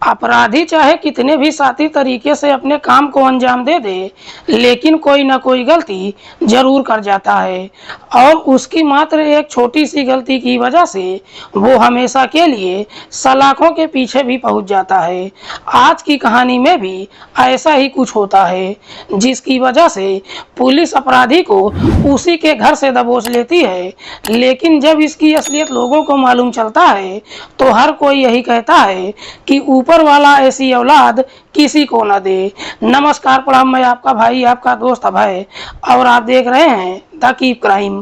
अपराधी चाहे कितने भी साथी तरीके से अपने काम को अंजाम दे दे, लेकिन कोई ना कोई गलती जरूर कर जाता है और उसकी मात्र एक छोटी सी गलती की वजह से वो हमेशा के लिए सलाखों के पीछे भी पहुंच जाता है। आज की कहानी में भी ऐसा ही कुछ होता है, जिसकी वजह से पुलिस अपराधी को उसी के घर से दबोच लेती है। लेकिन जब इसकी असलियत लोगों को मालूम चलता है तो हर कोई यही कहता है कि ऊपर वाला ऐसी औलाद किसी को न दे। नमस्कार, प्रणाम। मैं आपका भाई, आपका दोस्त अभय, और आप देख रहे हैं द कीप क्राइम।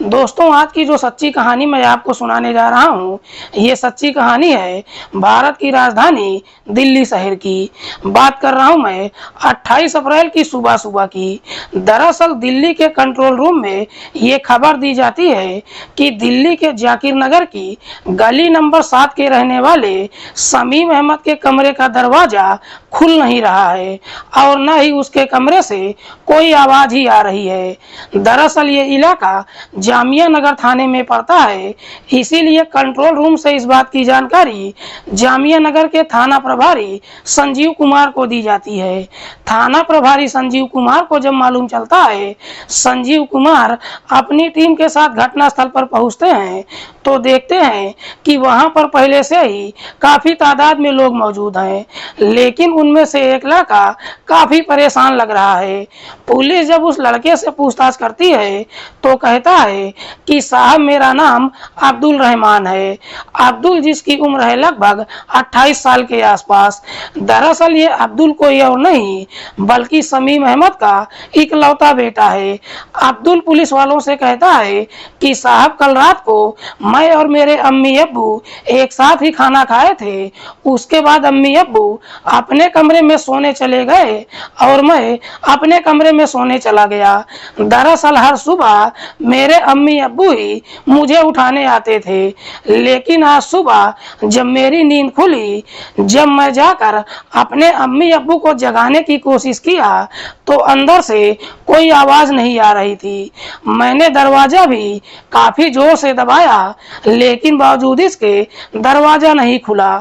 दोस्तों, आज की जो सच्ची कहानी मैं आपको सुनाने जा रहा हूँ, ये सच्ची कहानी है भारत की राजधानी दिल्ली शहर की। बात कर रहा हूँ मैं 28 अप्रैल की सुबह सुबह की। दरअसल दिल्ली के कंट्रोल रूम में ये खबर दी जाती है कि दिल्ली के जाकिर नगर की गली नंबर 7 के रहने वाले समीम अहमद के कमरे का दरवाजा खुल नहीं रहा है और न ही उसके कमरे से कोई आवाज ही आ रही है। दरअसल ये इलाका जामिया नगर थाने में पड़ता है, इसीलिए कंट्रोल रूम से इस बात की जानकारी जामिया नगर के थाना प्रभारी संजीव कुमार को दी जाती है। थाना प्रभारी संजीव कुमार को जब मालूम चलता है, संजीव कुमार अपनी टीम के साथ घटनास्थल पर पहुंचते हैं तो देखते हैं कि वहां पर पहले से ही काफी तादाद में लोग मौजूद हैं, लेकिन उनमें से एक लड़का काफी परेशान लग रहा है। पुलिस जब उस लड़के से पूछताछ करती है तो कहता है कि साहब, मेरा नाम अब्दुल रहमान है। अब्दुल, जिसकी उम्र है लगभग 28 साल के आसपास। दरअसल ये अब्दुल कोई और नहीं बल्कि समीम अहमद का इकलौता बेटा है। अब्दुल पुलिस वालों से कहता है कि साहब, कल रात को मैं और मेरे अम्मी अब्बू एक साथ ही खाना खाए थे। उसके बाद अम्मी अब्बू अपने कमरे में सोने चले गए और मैं अपने कमरे में सोने चला गया। दरअसल हर सुबह मेरे अम्मी अब्बू ही मुझे उठाने आते थे, लेकिन आज सुबह जब मेरी नींद खुली, जब मैं जाकर अपने अम्मी अब्बू को जगाने की कोशिश किया तो अंदर से कोई आवाज नहीं आ रही थी। मैंने दरवाजा भी काफी जोर से दबाया, लेकिन बावजूद इसके दरवाजा नहीं खुला।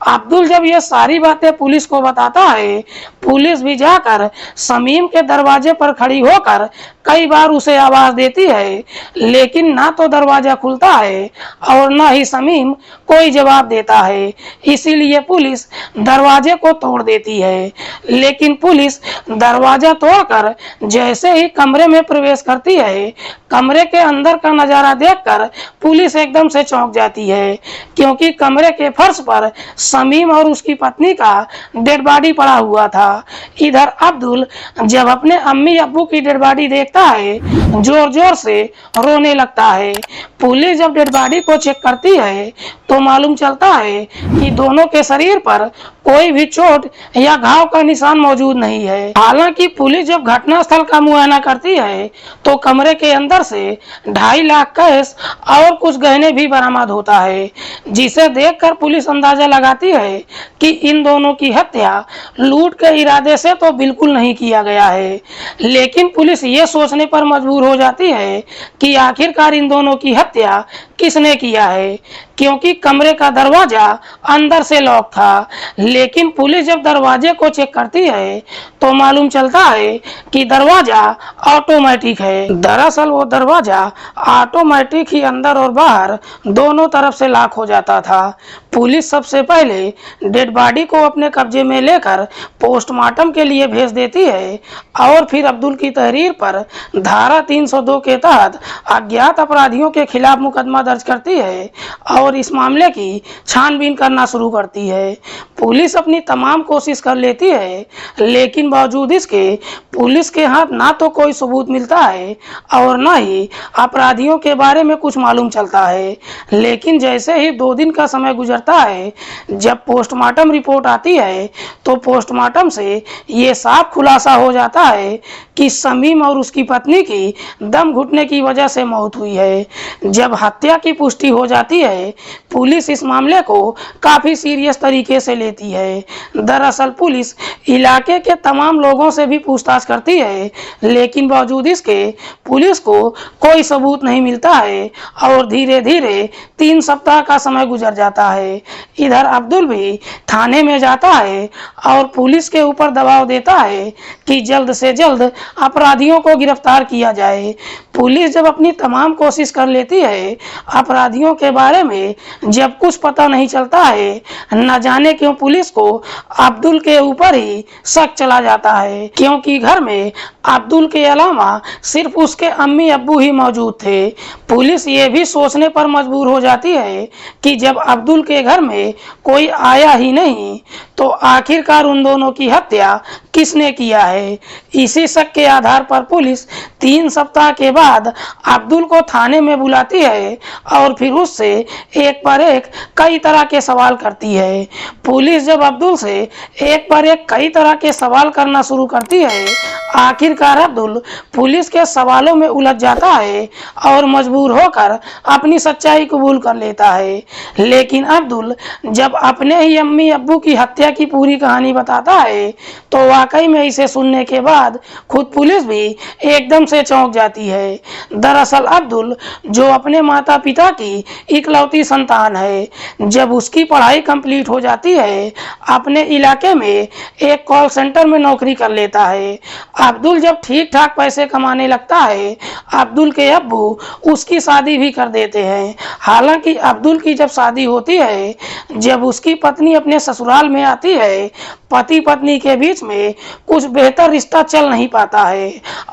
अब्दुल जब ये सारी बातें पुलिस को बताता है, पुलिस भी जाकर समीम के दरवाजे पर खड़ी होकर कई बार उसे आवाज देती है, लेकिन ना तो दरवाजा खुलता है और ना ही समीम कोई जवाब देता है। इसीलिए पुलिस दरवाजे को तोड़ देती है। लेकिन पुलिस दरवाजा तोड़कर जैसे ही कमरे में प्रवेश करती है, कमरे के अंदर का नजारा देखकर पुलिस एकदम से चौंक जाती है, क्योंकि कमरे के फर्श पर समीम और उसकी पत्नी का डेड बॉडी पड़ा हुआ था। इधर अब्दुल जब अपने अम्मी अब्बू की डेड बॉडी देखता है, जोर जोर से रोने लगता है। पुलिस जब डेड बॉडी को चेक करती है तो मालूम चलता है कि दोनों के शरीर पर कोई भी चोट या घाव का निशान मौजूद नहीं है। हालांकि पुलिस जब घटनास्थल का मुआयना करती है तो कमरे के अंदर से 2.5 लाख कैश और कुछ गहने भी बरामद होता है, जिसे देखकर पुलिस अंदाजा लगाती है कि इन दोनों की हत्या लूट के इरादे से तो बिल्कुल नहीं किया गया है। लेकिन पुलिस ये सोचने पर मजबूर हो जाती है कि आखिरकार इन दोनों की हत्या किसने किया है, क्योंकि कमरे का दरवाजा अंदर से लॉक था। लेकिन पुलिस जब दरवाजे को चेक करती है तो मालूम चलता है कि दरवाजा ऑटोमेटिक है। दरअसल वो दरवाजा ऑटोमेटिक ही अंदर और बाहर दोनों तरफ से लॉक हो जाता था। पुलिस सबसे पहले डेड बॉडी को अपने कब्जे में लेकर पोस्टमार्टम के लिए भेज देती है और फिर अब्दुल की तहरीर पर धारा 302 के तहत अज्ञात अपराधियों के खिलाफ मुकदमा दर्ज करती है और इस मामले की छानबीन करना शुरू करती है। पुलिस अपनी तमाम कोशिश कर लेती है, लेकिन बावजूद इसके पुलिस के हाथ ना तो कोई सबूत मिलता है और ना ही अपराधियों के बारे में कुछ मालूम चलता है। लेकिन जैसे ही 2 दिन का समय गुजरता है, जब पोस्टमार्टम रिपोर्ट आती है तो पोस्टमार्टम पोस्टमार्टम से ये साफ खुलासा हो जाता है कि शमीम और उसकी पत्नी की दम घुटने की वजह से मौत हुई है। जब हत्या की पुष्टि हो जाती है, पुलिस इस मामले को काफ़ी सीरियस तरीके से लेती है। दरअसल पुलिस इलाके के तमाम लोगों से भी पूछताछ करती है, लेकिन बावजूद इसके पुलिस को कोई सबूत नहीं मिलता है और धीरे धीरे 3 सप्ताह का समय गुजर जाता है। इधर अब्दुल भी थाने में जाता है और पुलिस के ऊपर दबाव देता है कि जल्द से जल्द अपराधियों को गिरफ्तार किया जाए। पुलिस जब अपनी तमाम कोशिश कर लेती है, अपराधियों के बारे में जब कुछ पता नहीं चलता है, न जाने क्यों पुलिस को अब्दुल के ऊपर ही शक चला जाता है, क्योंकि घर में अब्दुल के अलावा सिर्फ उसके अम्मी अब्बू ही मौजूद थे। पुलिस ये भी सोचने पर मजबूर हो जाती है कि जब अब्दुल के घर में कोई आया ही नहीं, तो आखिरकार उन दोनों की हत्या किसने किया है। इसी शक के आधार पर पुलिस 3 सप्ताह के बाद अब्दुल को थाने में बुलाती है और फिर उससे एक पर एक कई तरह के सवाल करती है। पुलिस जब अब्दुल से एक पर एक कई तरह के सवाल करना शुरू करती है, आखिरकार अब्दुल पुलिस के सवालों में उलझ जाता है और मजबूर होकर अपनी सच्चाई कबूल कर लेता है। लेकिन अब्दुल जब अपने ही अम्मी अब्बू की हत्या की पूरी कहानी बताता है, तो वाकई में इसे सुनने के बाद खुद पुलिस भी एकदम से चौंक जाती है। दरअसल अब्दुल, जो अपने माता पिता की इकलौती संतान है, जब उसकी पढ़ाई कंप्लीट हो जाती है, अपने इलाके में एक कॉल सेंटर में नौकरी कर लेता है। अब्दुल जब ठीक ठाक पैसे कमाने लगता है, अब्दुल के अब्बू उसकी शादी भी कर देते हैं। हालांकि अब्दुल की जब शादी होती है, जब उसकी पत्नी अपने ससुराल में आती है, पति पत्नी के बीच में कुछ बेहतर रिश्ता चल नहीं पाता है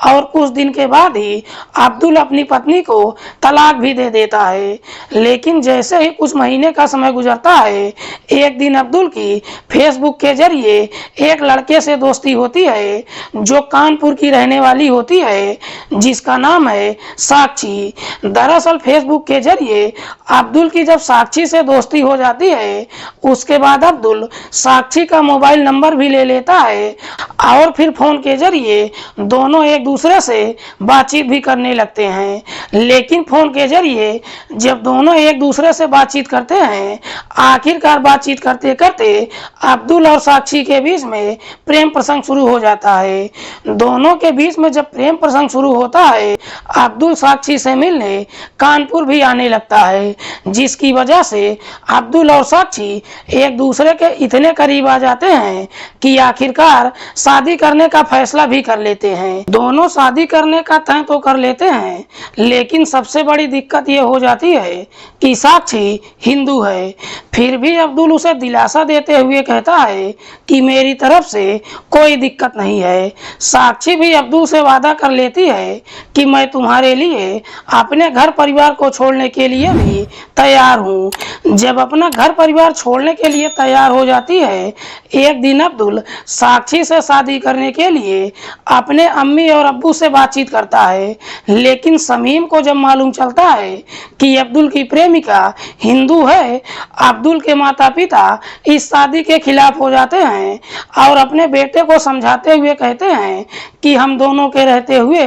और कुछ दिन के बाद ही अब्दुल अपनी पत्नी को तलाक भी दे देता है। लेकिन जैसे ही कुछ महीने का समय गुजरता है, एक दिन अब्दुल की फेसबुक के जरिए एक लड़के से दोस्ती होती है जो कानपुर की रहने वाली होती है, जिसका नाम है साक्षी। दरअसल फेसबुक के जरिए अब्दुल की जब साक्षी से दोस्ती हो जाती है, उसके बाद अब्दुल साक्षी का मोबाइल नंबर भी ले लेता है और फिर फोन के जरिए दोनों एक दूसरे से बातचीत भी करने लगते हैं। लेकिन फोन के जरिए जब दोनों एक दूसरे से बातचीत करते हैं, आखिरकार बातचीत करते करते अब्दुल और साक्षी के बीच में प्रेम प्रसंग शुरू हो जाता है। दोनों के बीच में जब प्रेम प्रसंग शुरू होता है, अब्दुल साक्षी से मिलने कानपुर भी आने लगता है, जिसकी वजह से अब्दुल और साक्षी एक दूसरे के इतने करीब आ जाते हैं कि आखिरकार शादी करने का फैसला भी कर लेते हैं। दोनों शादी करने का तय तो कर लेते हैं, लेकिन सबसे बड़ी दिक्कत ये हो जाती है कि साक्षी हिंदू है। फिर भी अब्दुल उसे दिलासा देते हुए कहता है कि मेरी तरफ से कोई दिक्कत नहीं है। साक्षी भी अब्दुल से वादा कर लेती है कि मैं तुम्हारे लिए अपने घर परिवार को छोड़ने के लिए भी तैयार हूँ। जब अपना घर परिवार छोड़ने के लिए तैयार हो जाती है, एक दिन अब्दुल साक्षी से शादी करने के लिए अपने अम्मी और अब्बू से बातचीत करता है। लेकिन शमीम को जब मालूम चलता है कि अब्दुल की प्रेमिका हिंदू है, अब्दुल के माता पिता इस शादी के खिलाफ हो जाते हैं और अपने बेटे को समझाते हुए कहते हैं कि हम दोनों के रहते हुए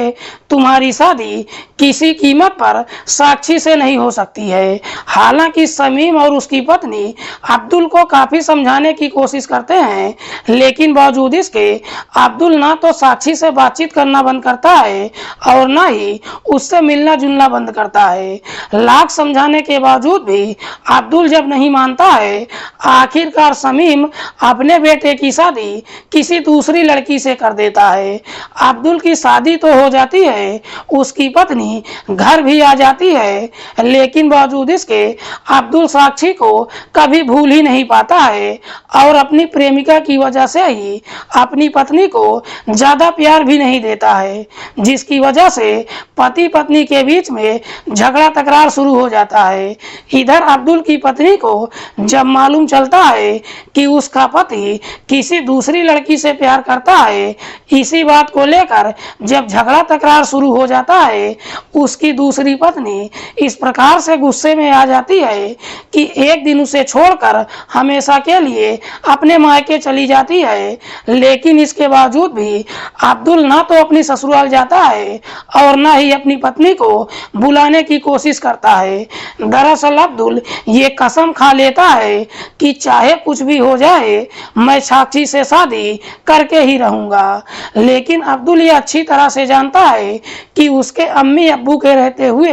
तुम्हारी शादी किसी कीमत पर साक्षी से नहीं हो सकती है। हालांकि शमीम और उसकी पत्नी अब्दुल को काफी समझाने की कोशिश करते हैं, लेकिन बावजूद इसके अब्दुल ना तो साक्षी से बातचीत करना बंद करता है और ना ही उससे मिलना जुलना बंद करता है। लाख समझाने के बावजूद भी अब्दुल जब नहीं मानता है, आखिरकार शमीम अपने बेटे की शादी किसी दूसरी लड़की से कर देता है। अब्दुल की शादी तो हो जाती है, उसकी पत्नी घर भी आ जाती है, लेकिन बावजूद इसके अब्दुल साक्षी को कभी भूल ही नहीं पाता है और अपनी प्रेमिका की वजह से ही अपनी पत्नी को ज्यादा प्यार भी नहीं देता है, जिसकी वजह से पति पत्नी के बीच में झगड़ा तकरार शुरू हो जाता है। इधर अब्दुल की पत्नी को जब मालूम चलता है कि उसका पति किसी दूसरी लड़की से प्यार करता है, इसी इसी बात को लेकर जब झगड़ा तकरार शुरू हो जाता है, उसकी दूसरी पत्नी इस प्रकार से गुस्से में आ जाती है कि एक दिन उसे छोड़कर हमेशा के लिए अपने मायके चली जाती है। लेकिन इसके बावजूद भी अब्दुल ना तो अपनी ससुराल जाता है और ना ही अपनी पत्नी को बुलाने की कोशिश करता है। दरअसल अब्दुल ये कसम खा लेता है कि चाहे कुछ भी हो जाए, मैं साक्षी से शादी करके ही रहूंगा। लेकिन अब्दुल ये अच्छी तरह से जानता है कि उसके अम्मी अब्बू के रहते हुए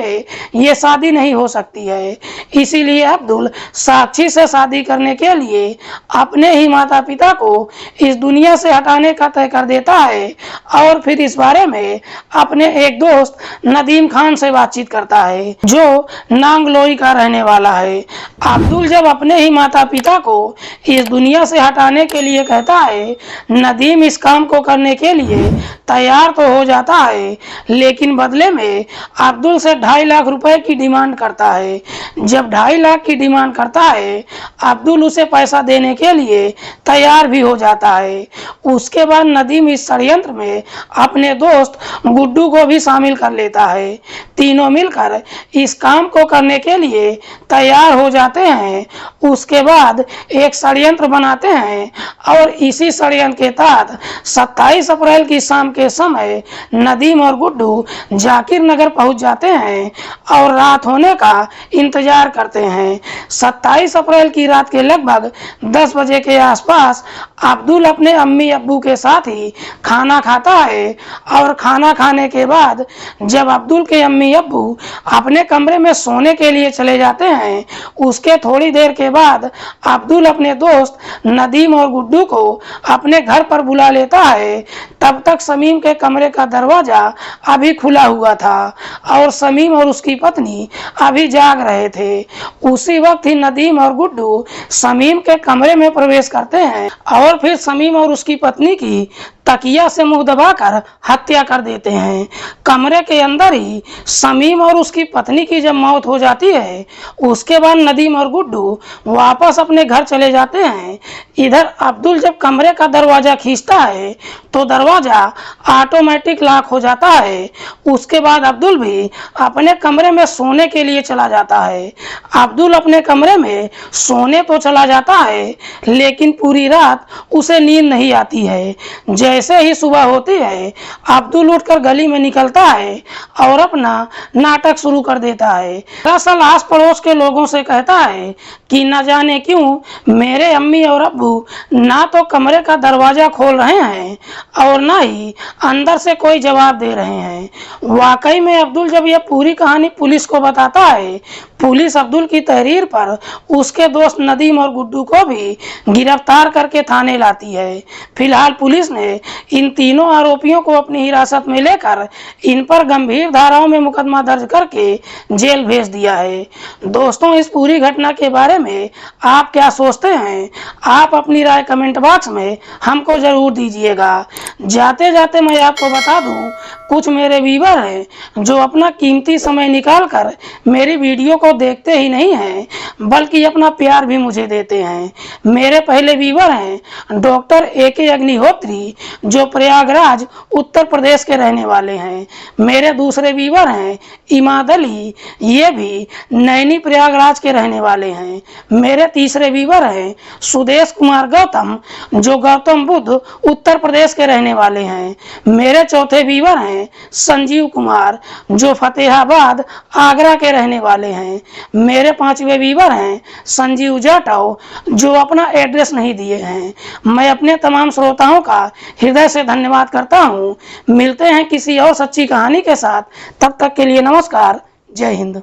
ये शादी नहीं हो सकती है। इसीलिए अब्दुल साक्षी से शादी करने के लिए अपने ही माता पिता को इस दुनिया से हटाने का तय कर देता है और फिर इस बारे में अपने एक दोस्त नदीम खान से बातचीत करता है, जो नांगलोई का रहने वाला है। अब्दुल जब अपने ही माता पिता को इस दुनिया से हटाने के लिए कहता है, नदीम इस काम को करने के लिए तैयार तो हो जाता है, लेकिन बदले में अब्दुल से 2.5 लाख रुपए की डिमांड करता है। जब 2.5 लाख की डिमांड करता है, अब्दुल उसे पैसा देने के लिए तैयार भी हो जाता है। उसके बाद नदीम इस षड्यंत्र में अपने दोस्त गुड्डू को भी शामिल कर लेता है। तीनों मिलकर इस काम को करने के लिए तैयार हो जाते हैं। उसके बाद एक षड्यंत्र बनाते हैं और इसी षड्यंत्र के तहत 27 अप्रैल की शाम के समय नदीम और गुड्डू जाकिर नगर पहुंच जाते हैं और रात होने का इंतजार करते हैं। 27 अप्रैल की रात के लगभग 10 बजे के आसपास अब्दुल अपने अम्मी अब्बू के साथ ही खाना खाता है और खाना खाने के बाद जब अब्दुल के अम्मी अब्बू अपने कमरे में सोने के लिए चले जाते हैं, उसके थोड़ी देर के बाद अब्दुल अपने दोस्त नदीम और गुड्डू को अपने घर पर बुला लेता है। तब तक समीम के कमरे का दरवाजा अभी खुला हुआ था और समीम और उसकी पत्नी अभी जाग रहे थे। उसी वक्त ही नदीम और गुड्डू समीम के कमरे में प्रवेश करते हैं और फिर समीम और उसकी पत्नी की तकिया से मुंह दबाकर हत्या कर देते हैं। कमरे के अंदर ही समीम और उसकी पत्नी की जब मौत हो जाती है, उसके बाद नदीम और गुड्डू वापस अपने घर चले जाते हैं। इधर अब्दुल जब कमरे का दरवाजा खींचता है तो दरवाजा ऑटोमेटिक लॉक हो जाता है। उसके बाद अब्दुल भी अपने कमरे में सोने के लिए चला जाता है। अब्दुल अपने कमरे में सोने तो चला जाता है, लेकिन पूरी रात उसे नींद नहीं आती है। जैसे ही सुबह होती है, अब्दुल उठकर गली में निकलता है और अपना नाटक शुरू कर देता है। दरअसल आस पड़ोस के लोगों से कहता है कि न जाने क्यों मेरे अम्मी और अब्बू ना तो कमरे का दरवाजा खोल रहे हैं और ना ही अंदर से कोई जवाब दे रहे हैं। वाकई में अब्दुल जब यह पूरी कहानी पुलिस को बताता है, पुलिस अब्दुल की तहरीर पर उसके दोस्त नदीम और गुड्डू को भी गिरफ्तार करके थाने लाती है। फिलहाल पुलिस ने इन तीनों आरोपियों को अपनी हिरासत में लेकर इन पर गंभीर धाराओं में मुकदमा दर्ज करके जेल भेज दिया है। दोस्तों, इस पूरी घटना के बारे में आप क्या सोचते हैं? आप अपनी राय कमेंट बॉक्स में हमको जरूर दीजिएगा। जाते जाते मैं आपको बता दूं, कुछ मेरे व्यूअर हैं जो अपना कीमती समय निकालकर मेरी वीडियो को देखते ही नहीं हैं, बल्कि अपना प्यार भी मुझे देते हैं। मेरे पहले व्यूअर हैं डॉक्टर AK अग्निहोत्री, जो प्रयागराज उत्तर प्रदेश के रहने वाले हैं। मेरे दूसरे व्यूअर हैं इमाद अली, ये भी नैनी प्रयागराज के रहने वाले हैं। मेरे तीसरे व्यूअर हैं सुदेश कुमार गौतम, जो गौतम बुद्ध उत्तर प्रदेश के रहने वाले हैं। मेरे चौथे व्यूअर हैं संजीव कुमार, जो फतेहाबाद आगरा के रहने वाले हैं। मेरे पांचवे व्यूअर हैं संजीव जाटव, जो अपना एड्रेस नहीं दिए हैं। मैं अपने तमाम श्रोताओं का हृदय से धन्यवाद करता हूं। मिलते हैं किसी और सच्ची कहानी के साथ, तब तक के लिए नमस्कार। जय हिंद।